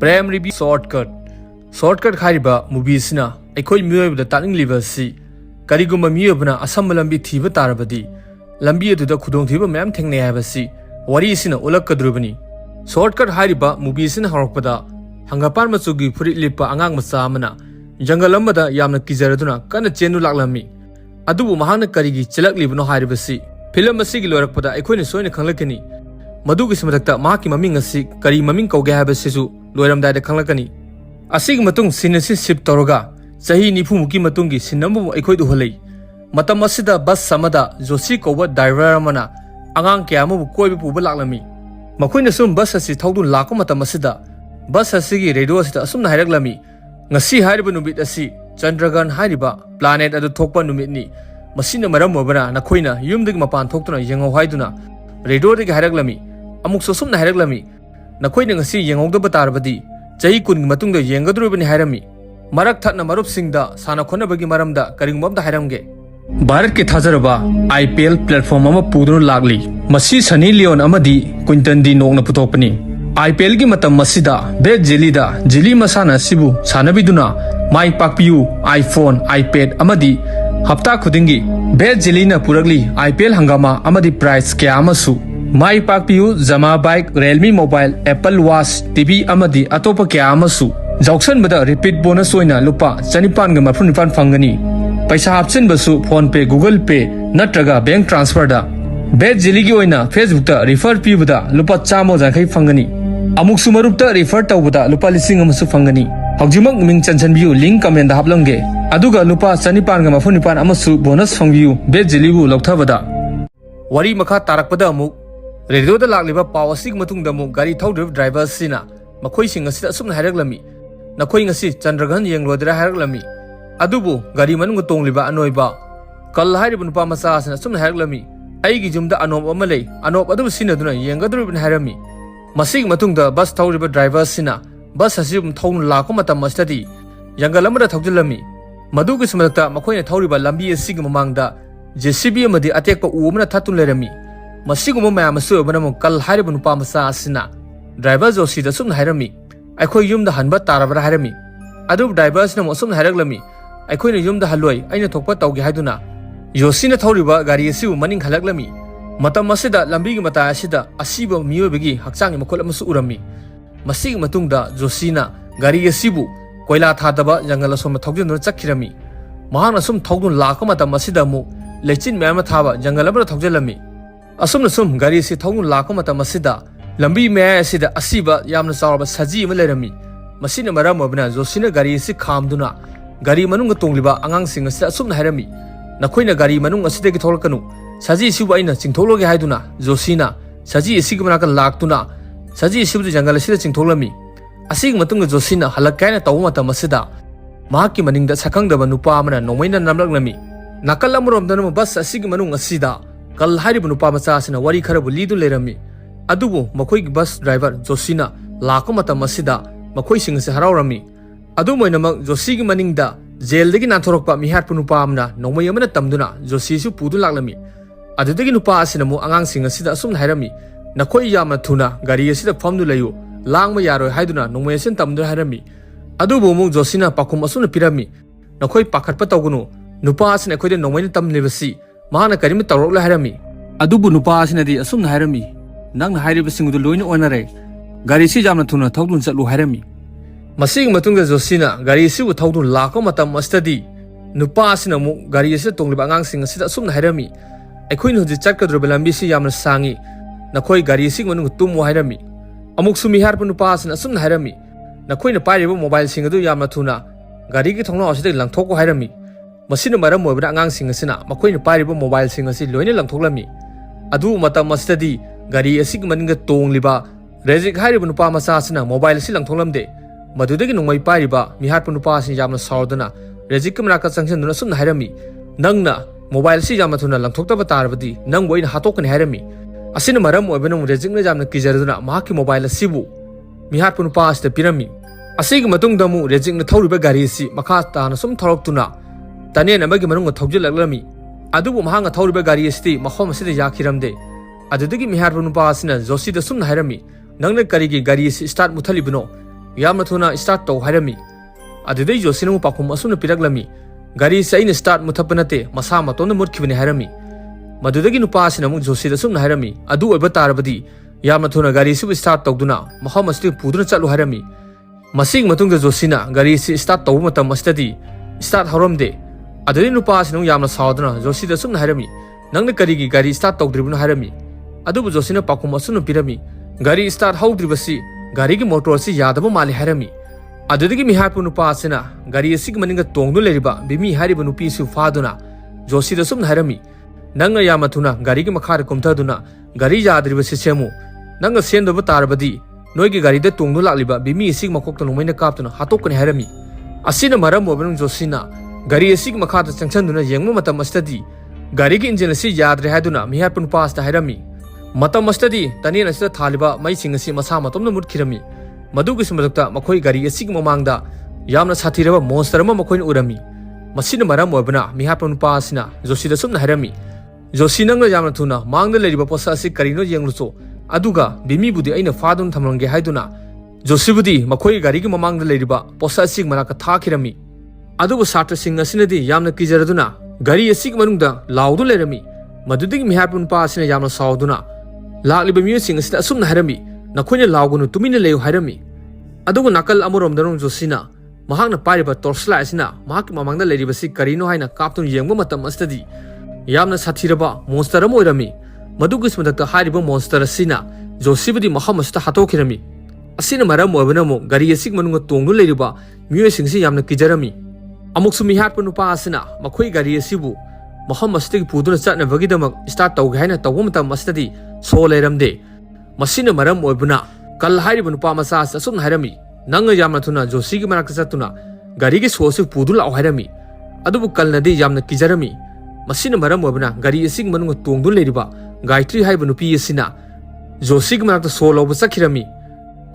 Prem Review Shortcut Hariba Mubisina, a coy mule with the Tanning liver sea. Kariguma Mubana, a Samalambi Tiva Tarabadi. Lambia to the Kudong Tiva Mam Tang Navasi. What is in a Ulaka Drubani? Shortcut Hariba Mubisin Harpada. Hangapan Matsugi Puri Lipa Angang Masamana. Jangalambada Yamna Kizaraduna, Kana Chenu Laklami. Adu Mahana Karigi, Chelak Libano Haribasi. Pilamasi Lorapada, a coin so in a Kanlakani. Madugis Matakta, Maki Mamingasi, Kari Maminko Gabasisu, Loram Dada Kanlakani. A sig matung sinasi sip toroga, Sahi Nipumuki Matungi, Sinamu Equid Hole. Matamasida Bas Samada, Josiko, what Diramana, Angang Kiamu, Koi Pubalami. Maquinasum Basasi Todun Lako Matamasida, Basasigi, Redosita, Sum Haraglami, Nasi Haribanubit a sea, Chandragan Hariba, Planet at the Topa Numitni, Masina Maramobana, Naquina, Yumdig Mapan Tokuna, Yango Haiduna, Redotic Haraglami, Amuxosum Haraglami, Naquina a sea, Yango Batarbadi. Jai kun matung da yenga drubani harami marak thatna marup singda sana khona bagi maramda karingmam da haramge Bharat ke thazaraba IPL platform ama pudun lagli masi Sunny Leon amadi Quinton di nokna putopani IPL gi matam masida bet jeli da jeli masana sibu sanabiduna mai pakpiu iPhone iPad amadi hafta khudingi bet jeli na puragli IPL hangama amadi price kya amasu Mai Pakpiu, Zama Bike, Realme Mobile, Apple Watch, TV Amadi, Atopa Kiamasu. Jackson Bada repeat bonus Soina, Lupa, Sanipan Gamafunipan Fangani. Paisa Hapsin Basu, PhonePe, Google Pay, Natraga, Bank Transfer da. Bed Ziligioina, Facebook da, refer Pibuda, Lupa Chamo Zakai Fangani. Amuk Sumarupta refer Taubuda, Lupa Lissing Amasu Fangani. Haujimak Ming Chanchan View, link comment the Hablange. Aduga Lupa, Sanipan Gamafunipan Amasu, bonus from view, Bed Ziligu, Loktavada. Wari Maka Tarakpada Amuk. Radio the Lagliba Power Sigmatung the Mugari Tow driver Sina, Makoising a sit asum Haraglami, Nakoing a sit, Chandragan Yang Rodra Haraglami, Adubu, Gariman Gutong Liba Anoiba, Kalharibun Pamasas and Asum Haraglami, Aigijum the Anom Malay, Anop Adu Sinaduna, Yangadrubin Harami, Masig Matung the bus tow river driver Sina, Bus Asum Town Lakomata Mastadi, Yangalamada Togulami, Madugis Malta, Makoina Toriba Lambi Sigmamanga, JCB Madi Ateka Woman Tatun Lerami. Masigo Mamasu Banamo Kal Haribun Pamasa Sina. Drivers of Sida Sum Harami. I call yum the Hanbat Tarabra Harami. Adu drivers no Sum Haraglami. I call yum the Haloi, I know Topa Togi Haduna. Yosina Toriba, Gariasu, Manning Halaglami. Matamasida, Lambigi Mata Sida, Asibo Muebigi, Haksang Makolamus Urami. Masig Matunda, Josina, Gariasibu, Koila Tataba, Yangalasoma Togan Zakirami. Mahana Sum Togun Lakomata Masidamu, Lechin Mamatava, Yangalabra Togelami. Asum Sum Gari si Tongun Lakomata Masida, Lambi Mea Sida Asiba Yamna Sarba Saji Malerami, Masina Maramabna, Josina Gari si Kamduna, Gari Manunga Tongliba, Angang Sing Asum Harami, Nakoina Gari Manung Asidek Tolkanu, Saji Subaina, Sintologi Haiduna, Josina, Saji Sigmanaka Laktuna, Saji Sub Jangalasida Sintolami, Asig Matunga Josina, Halakana Tawata Masida, Maki Maning that Sakang the Manupamana, Nomina Namlami, Nakalamuram Danum Bas Asig Manung Asida. Kal Haribun Pamasas in a Wari Karabu Lidu Lerami. Adubu, Makoik bus driver, Josina, Lakomata Masida, Makoising Saharami. Adumo in among Josig Maninda, Zeldegin Antoropa, Miharpunupamna, no Mayamana Tamduna, Josisu Pudulagami. Adudegin Upas in a mo Angang Sing a Sida Sum Harami, Nakoi Yamatuna, Garia Sida Pomdulayu, Lang Mayaro Haiduna, no Mayasan Tamdu Harami. Adubo Mung Josina Pakumasuna Pirami, Nakoi Pakatpatogunu, Nupas and a Kodan no Tam Livasi. Mahana Karim Tarok Harami. Adubu Nupas in the Asum Harami. Nang Haribasing the Luin Onare. Garisi Jamatuna Togdun Satu Harami. Masing Matunga Josina, Garisi with Togdun Lakomata Mustadi. Nupas in a mo, Garisi Tonglibangang Sing a sit asum Harami. A queen who the Chaka Drubelambisi Yamasangi. Nakoi Garisi Manutum Harami. Amuksumi Harpun Nupas and Asum Harami. Nakoin a pirate mobile singer do Yamatuna. Gariki Tongo Lang Toko Harami. Masina Maram over Angang Singasina, Maquin Paribo mobile singers in Loina Langtolami. Adu Mata Mustadi, Gari a Sigmaninga Tong Liba, Rezik Haribun Pamasasana, mobile Silang Tolamde, Madudegin no my Pariba, Miharpunupas in Yama Sardana, Rezikamaka Sanction Nasun Harami, Nangna, mobile Sijamatuna Langtotavatarbadi, Nangwa in Hatokan Harami. A cinemaram or Benum Rezignam Kizaruna, Maki mobile Sibu, Miharpunupas the Pirami. A Sigmatundamu, Rezing the Toriba Garisi, Makata, and some Torotuna. Daniele Magimanunga Togelami. Adu Mahanga Toriba Garisti, Mahom City Yakiramde. Adudigi Miharpunupasina, Zosi the Sun Harami, Nanga Karigi Garis start Mutalibuno. yamna thuna start tau hairami adudai josina mu pakhum asuna piraklami gari se aina start muthapanate masa matona mutkhibani hairami madudagi nupa asina mu josida sumna hairami adu oiba tarabadi yamna thuna gari su start tawduna maham asti puduna chalu hairami masing matungda josina gari si start tawu matam astadi start haramde adudai nupa asina yamna sauduna josida sumna hairami nangna karigi gari start tawdribuna hairami adubu josina pakhum asuna pirami gari start hawdribasi gari gi motor si yadaba mali hairami adudagi mihapu nupa asina gari asig maninga tongdu leriba bimi hariba nupi su faduna josida sumna hairami nanga yama thuna gari gi makhar kumthaduna gari yadriba sisemu nanga sendoba tarabadi noigi gari da tongdu lakliba bimi asig makokta numaina kaptuna hatokani hairami asina maram obanu josina gari asig makhata changchanduna yengma matam astadi gari gi engine si yadre haiduna mihapu nupa asta hairami matam astadi tanin asida thaliba mai singasi masa matomna mutkirami madugi sumadukta makhoi gari asig mamangda yamna sathiraba monster ma makhoi urami masina maram obana mihapun pasina josida sumna harami josinanga yamna thuna mangda leriba posa asig karino yengluso aduga bimi budi aina fadun thamrange haiduna josibudi makhoi gari gi mamangda leriba posa asig manaka thakirami adubu satra singa sinadi yamna kijaraduna gari asig manungda laudu lerami madudigi mihapun pasina yamna sauduna lakliba mi singa sida sumna harami nakoina laugunu tumina leyu hairami adugu nakal amurom danong josina mahakna pariba torchlight asina mahak mamangda leribasi karino haina kaptun yengba matam astadi yamna sathiraba monster am oirami madugu smadakta hariba monster asina josibudi mahamasta hatokirami asina maram oibana mo gari asig manunga tongdu leriba miyo singsi yamna kijarami amuk sumi hatpa nupa asina makhoi gari asibu mahamastagi puduna chatna bagidamak start tawge haina tawba matam astadi so leramde masina maram oibuna kal hairiba nupa masa asum hairami nanga yamna thuna josigi manakta chatuna gari gi sosu pudula hairami adubu kalnadi yamna kijarami masina maram oibuna gari asig manunga tongdu leriba gaitri haiba nupi asina josigi manakta so loba sakhirami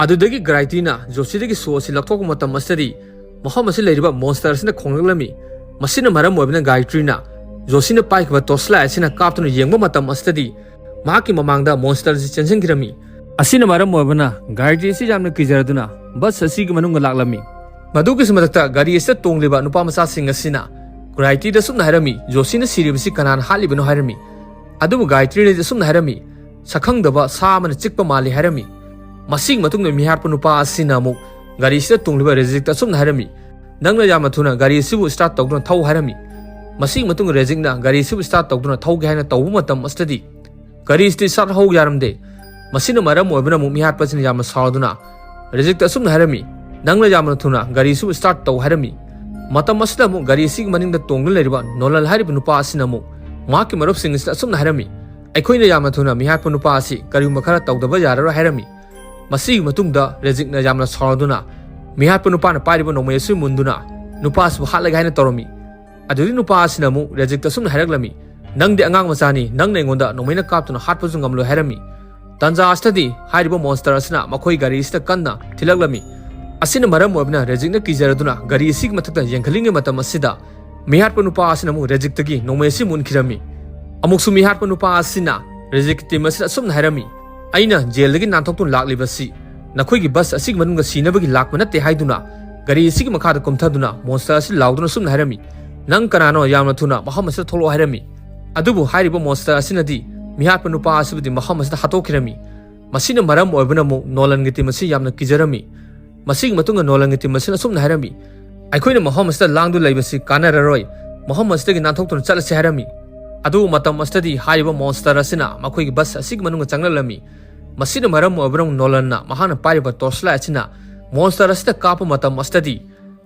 adudagi graitina josidagi so si lakthok matam astadi mahamasi leriba monster asina khonglami masina maram oibuna gaitrina josina paikba tosla asina kaptuna yengba matam astadi mahaki mamangda monster si chensenkirami asina maram oibana gari si jamna kijaraduna bus asigi manunga laklami madugi sumadakta gari esta tongliba nupa masa sing asina gaitri da sumna harami josina siribasi kanan halibano harami adubu gaitri ne sumna harami sakhangdaba samana chikpa mali harami masing matungna miharpa nupa asina mu gari esta tongliba reject sumna harami nangna yama thuna gari sibu start tawduna thau harami masing matung rejectna gari sibu start tawduna thau ge haina tawbu matam astadi gari sti sat hau yaramde masina maram oibana mu mihat pasina yamna sauduna reject asumna harami nangna yamna thuna gari su start taw harami matam asda mu gari sig maningda tongna leriba nolal harib nupa asina mu maki marup sing asumna harami aikhoina yamna thuna mihat pa nupa asi gari makhara tawdaba yararo harami masig matungda reject na yamna sauduna mihat pa nupa na pariba nomesu munduna nupa su halaga haina tawrami aduri nupa asina mu reject asumna haraglami nangde angang masani nangne ngonda nomaina kaptuna hatpa jungamlo harami tanja astadi hariba monster asina makhoi gari ista kanna thilaglami asina maram oibna rejigna kijaraduna gari sig mathakta yengkhalinge matam asida mihatpa nupa asina mu rejigtagi nomesi munkhirami amuksu mihatpa nupa asina rejigti masida sumna harami aina jaildagi nanthoktu laklibasi nakhoigi bus asig manunga sinabagi lakma natte haiduna gari sig makhada kumthaduna monster asi lauduna sumna harami nang kanano yamna thuna mahamasa tholo harami adubu hariba monster asinadi mihatpa nupa asibudi mahamasta hatokirami masina maram oibana mu nolan giti masi yamna kijarami masig matunga nolan giti masina sumna harami aikhoina mahamasta langdu laibasi kanararoi mahamasta gi nanthoktu chalasi harami adu matam astadi hariba monster asina makhoi gi bus asig manunga changlalami masina maram oibana nolan na mahana pariba torsla asina monster asita kapa matam astadi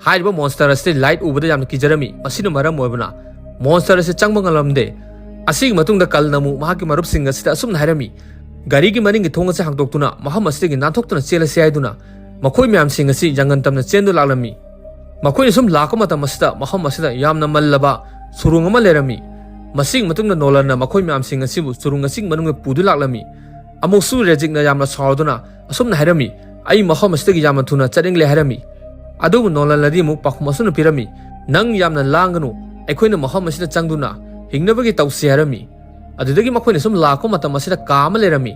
hariba monster asita light ubada yamna kijarami masina maram oibana monster asita changbangalamde asig matungda kalnamu mahaki marup singa sita asumna harami gari gi maningi thonga se hangtoktuna mahamastegi nanthokna chelasi haiduna makhoi myam singa si jangan tamna chendu laklami makhoi sum lakama tamasita mahamasida yamna mallaba surungama lerami masig matungda nolanna makhoi myam singa sibu surunga sing manunga pudu laklami amuksu rejigna yamna sauduna asumna harami ai mahamastegi yamna thuna charingle harami adubu nolan ladi mu pakhumasuna pirami nang yamna langanu aikhoina mahamasida changduna hingnabagi tawsi harami adudagi makhoina sum lakho matam asida kama lerami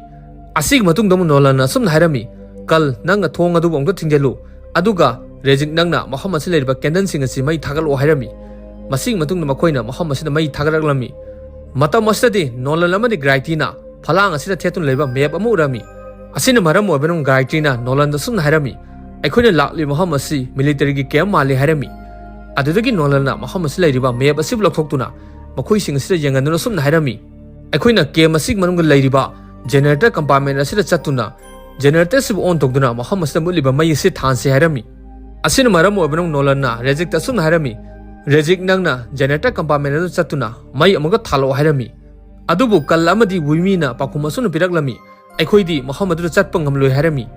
asig matungda mu nolan sum harami kal nanga thong adu bongda thingjalu Aduga Rejik Nangna Muhammad Silva Kendan Sing as Mai Tagal Oharami. Masing Matung Makoina Muhammad Mai Tagaglami. Mata Mustadi, Nolan Lamadi Graitina, Palang Asita Tetun Leva Mayab Amurami. Asina Maramo Benum Graitina, Nolan the Sun Harami. I couldn't loudly Muhammad si military Kem Mali Harami. Adudagi Nolana Muhammad Silva Mayab a civil Tokuna. Makoi sing Sida Yang and Sun Harami. I couldn't came a Sigmund Ladyba, generator compartment Asita Chatuna. Generator Sib on Tokuna, Muhammad Samuliba May sit Hansi Harami. Asina Maramo Benum Nolana, Rejik the Sun Harami. Rejik Nangna, generator compartment Satuna, May Amoga Talo Harami. Adubu Kalamadi Wimina, Pakumasun Piraglami. I could di Muhammad Chatpangam Lu Harami.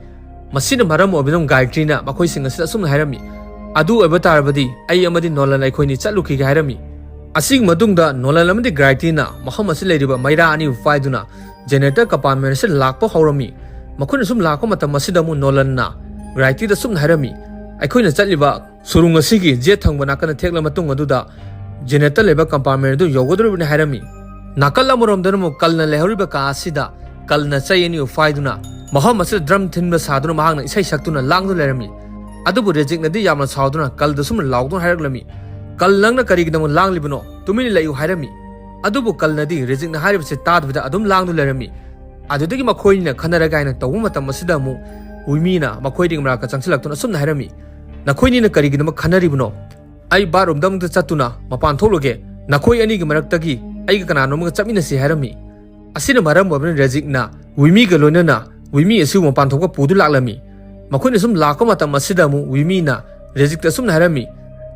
Masina Maramo Benum Gaitrina, Makoi sing a Sun Harami. Adu Avatar Badi, Ayamadi Nolan like when it's a looking Harami. Asing Madunda, Nolamadi Graitina, Muhammad Silva, Maira Ani Faiduna, Generator Kapaman Lakpo Horami, Makunasum Lakomata Masidamu Nolanna, Graiti the Sum Harami. I couldn't tell you about Surunga Sigi, Jetang Wanakana Teklamatunga Duda, Generator Labor Kapaman do Yogodur in Harami. Nakala Morom Dermo Kalna Lehoriba Asida, Kalna Sayani Faiduna, Muhammad drum timber Saduna Mahana, Say Shaktuna Langu Lerami. Adubu reject the Yaman Sauduna, Kal the Sum Laudon Harglami. Kal Langna Karigam Lang Libano, to me like you Harami. Adubu Kalnadi, reject the Harib Setat with the Adum Lang Lerami. Adudigi Makoina, Kanaragaina, Tawumata Masidamu, Wimina, Makoiding Maka Chansilak to Sun Harami. Nakoini Karigam Kanaribno. I barum dum the Satuna, Mapantologe, Nakoi Anig Maraktagi, Aikanano Chaminasi Harami. Asina Maram of Rezigna, Wimi Galonana, Wimi assume Pantoka Pudulalami. Makunisum Lakomata Masidamu, Wimina, Rejik the Sum Harami.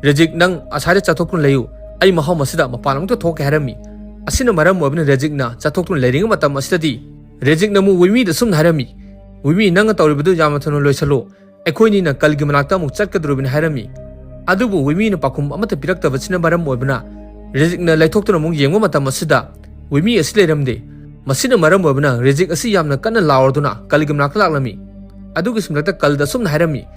Rejik Nang Asari Chatokun Layu, I Mahoma Sida Mapanam to talk Harami. Asina Maram of Rejigna, Chatokun Lading Mata Mastadi. Rejik Namu, Wimi the Sum Harami. Wimi Nanga Toribu Yamatono Loisalo, Equinina Kalgimanata Mutsakadrubin Harami. Adubu, Wimi Pakum Amata Pirakta Vacina Maram Webna. Rejigna like talk to Mung Yamata Masida. Wimi a slayam day. Masina Maram Webna, Rejik a Siam Kana Laorduna, Kalgimanaka. Adugis Mata Kalda Sum Harami.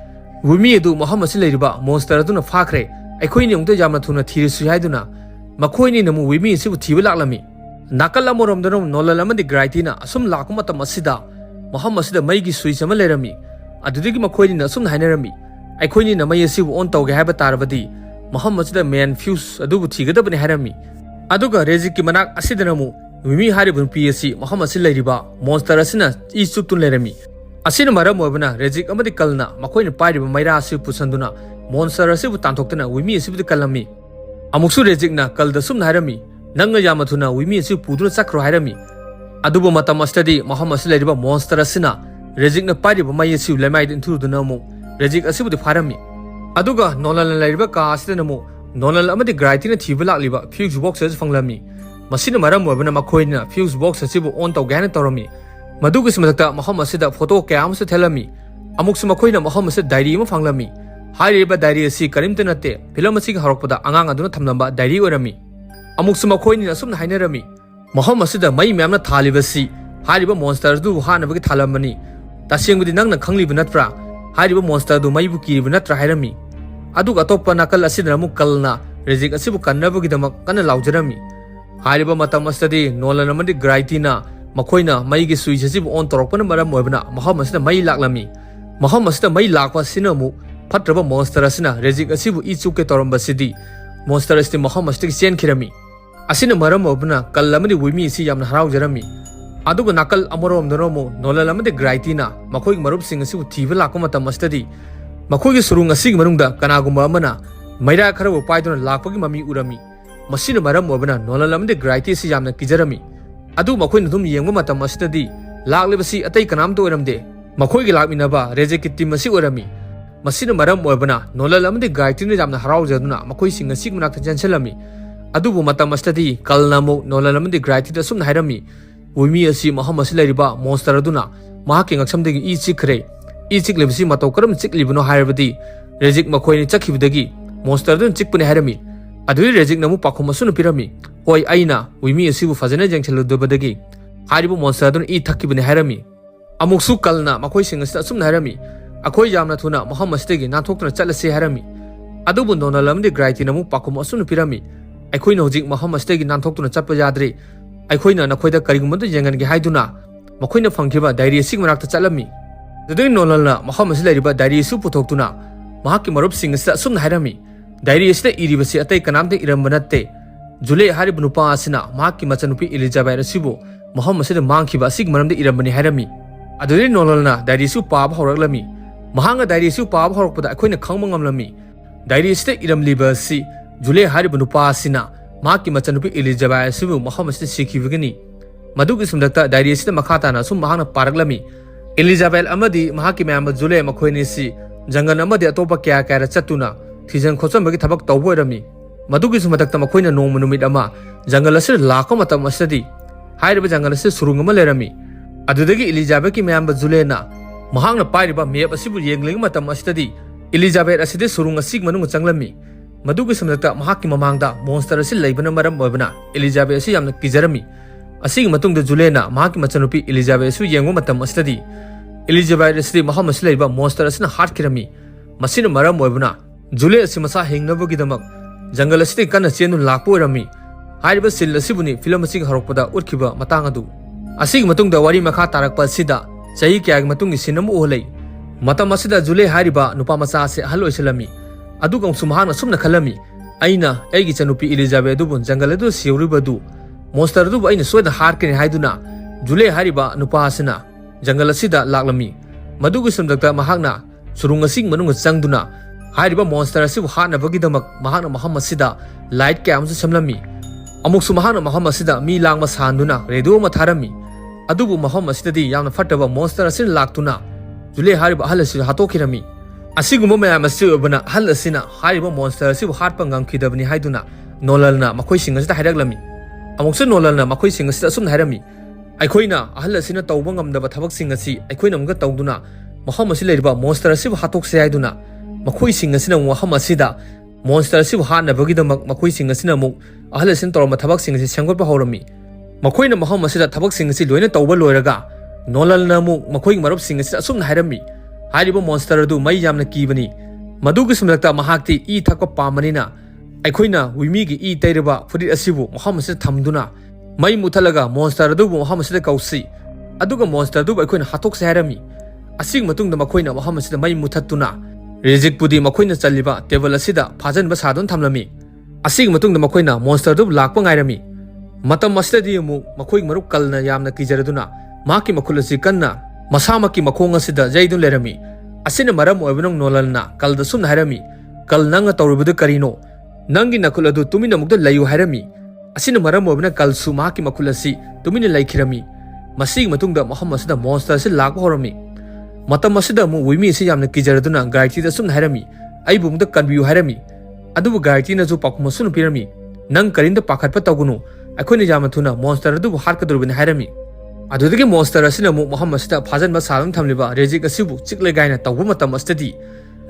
Wimi do Muhammad Silva, Monster Duna Fakre, a queen of the Yamatuna Tirisuyaduna, Makoini Namu Wimi Sibu Tivilami. Nakala Morom the Rom Nola Lamadi Graitina, some Lakumata Masida, Muhammad Sida Maigi Suisa Malerami, Adudigi Makoina Sum Hanerami, I queen in a Mayasiv on Toga Habatarabadi, Muhammad Sida Man Fuse, Adubu Tigadab and Harami. Aduga Reziki Manak Asidanamu, Wimi Haribun PSC, Muhammad Silva, Monster Asina, East Sutun Lerami. Asina Maram Webna, Rejik Amadi Kalna, Makoin Party Maira Sipu Sanduna, Monster Sibu Tantokana, Wimi Sibu Kalami. Amuksu Rejikna, Kalda Sum Harami, Nanga Yamatuna, Wimi Sipu Sakro Harami. Adubu Mata Mastadi, Muhammad Silva, Monster Asina, Rejikna Party Mayasu Lamide into the Namo, Rejik Asibu the Parami. Aduga, Nolan Lariba Castanamo, Nolan Amadi Graitina Tivala Liba, Fuse boxes from Lami. Masina Maram Webna Makoina, Fuse boxes Sibu on Toganatorami. Madugis Mata Muhammad said photo cams to tell me. Amuxumakoina Muhammad said diary of Fanglami. High river diary see Karimtanate, Pilomasik Haropada, Angangaduna Tamnamba, diary or me. Amuxumakoin assumed Hinerami. Muhammad said my mamma talibasi, high river monsters do Hanavi Talamani. Dashing with the Nanga Kangli Venatra, high river monster do Mayuki Venatra Hirami. Aduga Topa Nakala Sidramu Kalna, Rezik Asibuka never get a Makana Laujerami. High river Matamastadi, Nolanamadi Graitina. Makoina, Maigi Suizib on Torpana Maram Webna, Muhammad May Laklami. Muhammad May Lakwa Sinamu, Patrava Monster Asina, Rezik Asibu Itsuke Toramba City, Monster Esti Muhammad Stik Sian Kirami. Asina Maram Webna, Kalamadi Wimi Siam Harau Jerami. Aduga Nakal Amorom Nomo, Nolamadi Graitina, Makoi Marup Sing Sibu Tiva Lakomata Mastadi. Makoi Surunga Sigmarunda, Kanaguma Mana, Maida Karabu Python Lapagi Mami Urami. Masina Maram Webna, Nolamadi Graiti Siam Kijarami. Adu Makoin Dum Yamata Mastadi, Lak Libasi Atay Kanam to Ramde, Makoi Laminaba, Rezekiti Masi Urami, Masina Maram Webana, Nola Lamdi Gaitin Jam Harau Jaduna, Makoi sing a Sigmanak Janselami, Adu Mata Mastadi, Kalnamo, Nola Lamdi Graiti Sum Hirami, Wimi Asi Muhammad Silva, Monster Aduna, Marking of something each secret, each Libsi Matokaram Sik Libano Hirabadi, Rezik Makoi Chakivdagi, Monster Dun Chikpun Hirami, Adu Rezik Namu Pakumasun Pirami. Oi Aina, Wimi Sibu Fazana Jankalo Dubadagi. Haribu Monster don't eat Takibin Harami. Amuksu Kalna, Makoi sing a sum Harami. Akoi Yamatuna, Muhammad Stegi, not talk to Chalasi Harami. Adubu Dona Lamdi Graitinamu Pakumasun Pirami. I queen of Jig Muhammad Stegi, not talk to Chapajadri. I queen and Akoida Karimutu Yangan Haiduna. Makoina Funkiba, Diary Sigmarak Chalami. The doing Nolana, Muhammad Slariba, Diary Suputokuna. mahakki marupsing asida asumna hairami diary asida iribasi atai kanamte iramba natte Julie harib nupa asina mahakki machanupi Elizabeth asibu maham asida mangkhiba asig maramde irambani hairami aduri nololna diary su paaba horaklami mahanga diary su paaba horakpada akhoina khangma ngamlami diary asida iramliba si Julie harib nupa asina mahakki machanupi Elizabeth asibu maham asida sikhibagani madugi sumdakta diary asida makhatana sum mahangna paraklami Elizabeth amadi mahakki mayam Julie makhoini si jangan amadi atopa kya kya chatuna thijan khochambagi thabak tawboirami madugi sumatakta makhoina nongma numit ama jangal asir lakha matam asadi hairiba jangal asir surung ama lerami adudagi Elizabeth ki mayam Julie na mahangna pairiba map asibu yengling matam asadi Elizabeth aside surung asig manung changlami madugi sumatakta mahakki mamangda monster asil leibana maram oibana Elizabeth asi yamna kijarami asig matungda Julie na mahakki machanupi Elizabeth su yengwa matam asadi Elizabeth asidi maham asilaiba monster asina hatkirami masina maram oibana Julie asi masa hingnabagidamak jangal asidi kana chenu lakpo oirami hairiba sil asibuni film asig harokpada urkhiba matang adu asig matungda wari makha tarakpa asida chahi kyagi matungi sinam uholei matam asida Julie hairiba nupa macha ase haloi silami adu gong sumhana sumna khalami aina eigi chanupi Elizabeth dubun jangal adu siuribadu monster du aina soida harkini haiduna Julie hairiba nupa asina jangal asida laklami madugi sumdakta mahakna surung asig manung changduna hairiba monster asibu hatnabagidamak mahakna maham asida light kya amsu samlami amuksu mahakna maham asida mi langma sanduna radio ma tharami adubu maham asidadi yamna fattaba monster asin laktuna Julie hairiba ahal asi hatokhirami asigumba mayam asi obana ahal asina hairiba monster asibu hatpa ngamkhidabani haiduna nolalna makhoi sing asida hairaklami amuksu nolalna makhoi sing asida sum hairami aikhoina ahal asina tawba ngamdaba thabak sing asi aikhoina amga tawduna maham asi leiriba monster asibu hatokse haiduna makhoi sing asina maham asida monster asibu hatnabagidamak makhoi sing asina muk ahal asin torma thabak sing asi sengotba horami makhoina maham asida thabak sing asi loina tawba loiraga nolalna muk makhoi marup sing asida sum hairami hairiba monster adu mai yamna kibani madugi sumlakta mahakti I thakpa pamanina aikhoina wimi gi I tairiba furit asibu maham asida thamduna mai muthalaga monster adu maham asida kausi aduga monster adu aikhoina hatokse hairami asig matungda makhoina maham asida mai muthattuna Rezik pudi makhoina chaliba table asida phajanba sadon thamlami asig matungda makhoina monster adu lakpa ngairami matam asida mu makhoi maruk kalna yamna kijaraduna maki makhul asi kanna masamaki makhong asida jaidun lerami asina maram oibnong nolalna kalda sum hairami kal nanga tawrubudu karino nangi nakul adu tumina mukda layu hairami asina maram oibna kalsu maki makhul asi tumina laikhirami masig matungda Muhammad asida monster asi lakpa horami matam asida mu wimi si yamna kijaraduna gaiti da sum hairami ai bumda kanbiu hairami adubu gaiti na ju pakuma sunu pirami nang karinda pakhatpa tawgunu akhoni yamna thuna monster adu harkadurubin hairami adudagi monster asina mu Muhammad asida phajanba salam thamliba rezik asibu chikle gaina tawbu matam astadi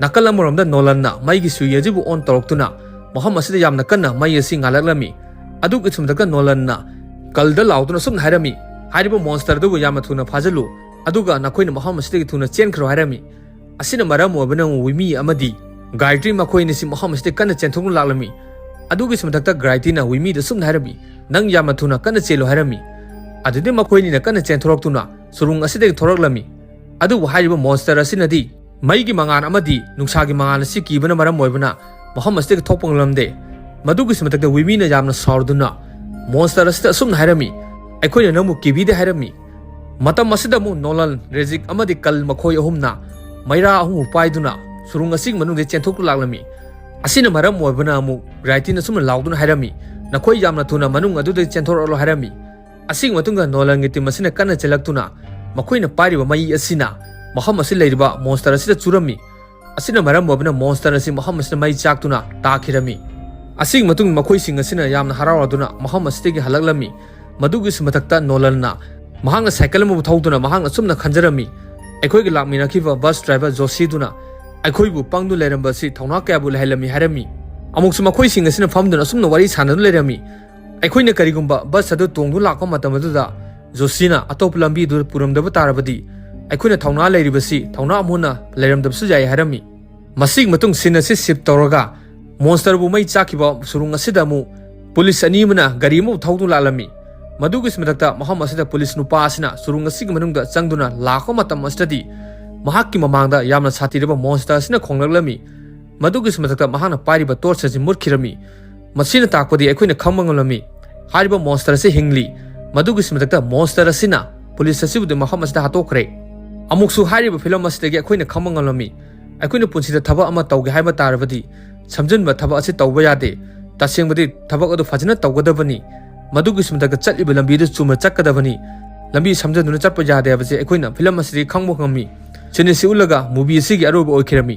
nakal amoromda nolanna maigi suyajibu on toroktuna Muhammad asida yamna kanna mai asi ngalaklami adugi sumdaga nolanna kalda lauduna sum hairami hairiba monster adu yamna thuna phajalu aduga nakhoina Muhammad asida thuna chenkhro hairami asina maram obana wimi amadi gaitri makhoini si Muhammad asida kanna chenthong laklami adugi sumdakta gaitri na wimi da sum hairami nang yamna thuna kanna chelo hairami adudi makhoini na kanna chenthoroktuna surung asida thoroklami adu hairiba monster asinadi maigi mangan amadi nungsagi mangan asi kibana maram oibana Muhammad asida thopanglamde madugi sumdakta wimi na yamna sorduna monster asida sum hairami aikhoina namu kibide hairami matam asida mu nolal rezik amadi kal makhoi ahumna maira ahum paiduna surung asig manung de chenthok laklami asina maram oibana mu raitina sum lauduna hairami nakhoi yamna thuna manung adu de chenthorolo hairami asing matunga nolangi tim asina kana chelaktuna makhoina pariba mai asina Muhammad asi leiriba monster asida churami asina maram obna monster asi Muhammad asina mai chaktuna takhirami asing matung makhoi sing asina yamna harawaduna Muhammad asitegi halaklami madugi sumatakta nolalna mahangna cycle mu thauduna mahangna sumna khanjarami aikhoigi lakmina khiba bus driver Joshi duna aikhoibu pangdu leramba si thauna kyabu lehelami harami amuksu makhoi sing asina famduna sumna wari sanadu lerami aikhoina karigumba bus adu tongdu lakpa matamaduda Josina atop lambi dur puramdaba tarabadi aikhoina thauna leiribasi thauna amuna leiramdabsu jai harami masig matung sin asi sip tawraga monster bu mai chakiba surung asida mu police ani mana gari mu thaudu lalami madugi smadakta Muhammad asida police nupa asina surung asig manungda changduna lakpa matam astadi mahakki mamangda yamna satireba monster asina khonglaklami ꯃꯗꯨꯒꯤꯁꯨ ꯃꯊꯛꯇ ꯃꯍꯥꯛꯅ ꯄꯥꯏꯔꯤꯕ torch ꯑꯁꯤ ꯃꯨꯠꯈꯤꯔꯝꯃꯤ ꯃꯁꯤꯅ ꯇꯥꯛꯄꯗꯤ ꯑꯩꯈꯣꯏꯅ ꯈꯪꯕ ꯉꯝꯂꯝꯃꯤ ꯍꯥꯏꯔꯤꯕ monster ꯑꯁꯤ ꯍꯤꯡꯂꯤ ꯃꯗꯨꯒꯤꯁꯨ ꯃꯊꯛꯇ ꯃꯣꯟꯁꯇꯔ ꯑꯁꯤꯅ ꯄꯨꯂꯤꯁ ꯑꯁꯤꯕꯨꯗꯤ ꯃꯐꯝ ꯑꯁꯤꯗ ꯍꯥꯠꯇꯣꯛꯈ꯭ꯔꯦ ꯑꯃꯨꯛꯁꯨ ꯍꯥꯏꯔꯤꯕ ꯐꯤꯂꯝ ꯑꯁꯤꯗꯒꯤ ꯑꯩꯈꯣꯏꯅ ꯈꯪꯕ ꯉꯝꯂꯝꯃꯤ ꯑꯩꯈꯣꯏꯅ ꯄꯨꯟꯁꯤꯗ ꯊꯕꯛ ꯑꯃ ꯇꯧꯒꯦ ꯍꯥꯏꯕ ꯇꯥꯔꯕꯗꯤ ꯁꯝꯖꯤꯟꯕ ꯊꯕꯛ ꯑꯁꯤ ꯇꯧꯕ ꯌꯥꯗꯦ ꯇꯁꯦꯡꯕꯗꯤ ꯊꯕꯛ ꯑꯗꯨ ꯐꯖꯅ ꯇꯧꯒꯗꯕꯅꯤ ꯃꯗꯨꯒꯤꯁꯨ ꯃꯊꯛꯇ ꯆꯠꯂꯤꯕ ꯂꯝꯕꯤꯗꯨ ꯆꯨꯝꯅ ꯆꯠꯀꯗꯕꯅꯤ ꯂꯝꯕꯤ ꯁꯝꯖꯤꯟꯗꯨꯅ ꯆꯠꯄ ꯌꯥꯗꯦ ꯍꯥꯏꯕꯁꯤ ꯑꯩꯈꯣꯏꯅ ꯐꯤꯂꯝ ꯑꯁꯤꯗꯒꯤ ꯈꯪꯕ ꯉꯝꯃꯤ ꯁꯤꯅꯤꯁꯤ ꯎꯠꯂꯒ ꯃꯨꯚꯤ ꯑꯁꯤꯒꯤ ꯑꯔꯣꯏꯕ ꯑꯣꯏꯈꯤꯔꯝꯃꯤ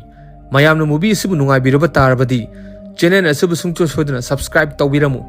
ꯃꯌꯥꯝꯅ ꯃꯨꯚꯤ ꯑꯁꯤꯕꯨ ꯅꯨꯡꯉꯥꯏꯕꯤꯔꯕ ꯇꯥꯔꯕꯗꯤ ꯆꯦꯅꯦꯜ ꯑꯁꯤꯕꯨ ꯁꯨꯡꯁꯣꯏ ꯁꯣꯏꯗꯅ ꯁꯕꯁꯀ꯭ꯔꯥꯏꯕ ꯇꯧꯕꯤꯔꯝꯃꯨ